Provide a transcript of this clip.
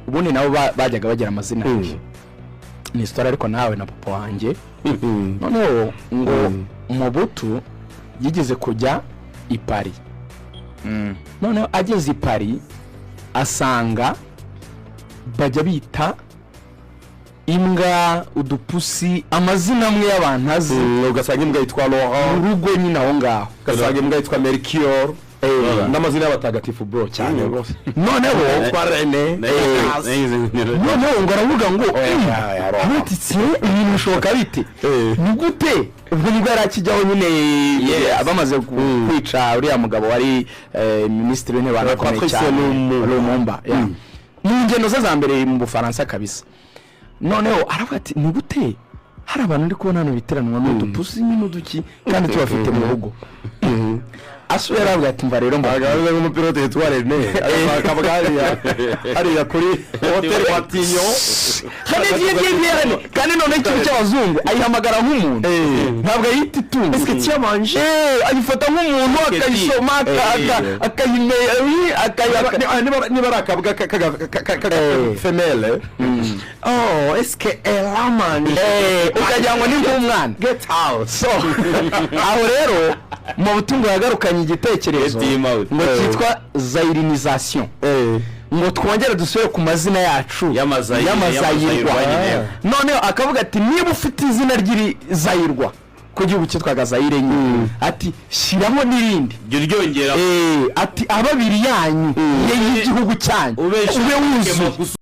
ubundi nabo bajyaga bagira amazina ni histoire ariko nawe na papa wanjye noneho ngo Mobutu yigeze kujya i Paris noneho ageze i Paris asanga bajya bita imbwa udupusi amazina amwe y'abantu azi ugasanga imbwa yitwa Laurent urugo nyine aho ngaho ugasanga imbwa yitwa Melchior n'amazina y'abatagatifu bro cyane rwose noneho kwa Rene noneho ngo aravuga ngo abutitse ibintu bishoboka bite ni gute ubwo nibwo yarakijyaho nyine bamaze kwica uriya mugabo wari minisitiri w'intebe banakomeye cyane Lumumba ni ingendo ze za mbere mu Bufaransa kabisa noneho aravuga ati ni gute hari abantu ndi kubona hano biteranwa n'udupusi n'uduki kandi tubafite mu rugo asubira aravuga ati mva rero mbagaze nk'umupilote yitwa Rene hariya kuri hotel Matignon kandi none ikintu cy'abazungu ayihamagara nk'umuntu ntabwo ayita itungo eske cyamanje ayifata nk'umuntu akayisoma niba ari akabwa femelle eske elamanje ukagira ngo ni nk'umwana get out so aho rero mu butungo yagarukanye igitekerezo ngo cyitwa zairinization ngo twongere dusubire ku mazina yacu y'amazayirwa noneho akavuga ati niba ufite izina ry'izayirwa ku gihugu cyitwaga Zaire nyine ati shiramo n'irindi ryongera ati ababiri yanyu y'igihugu cyanyu ube wuzuye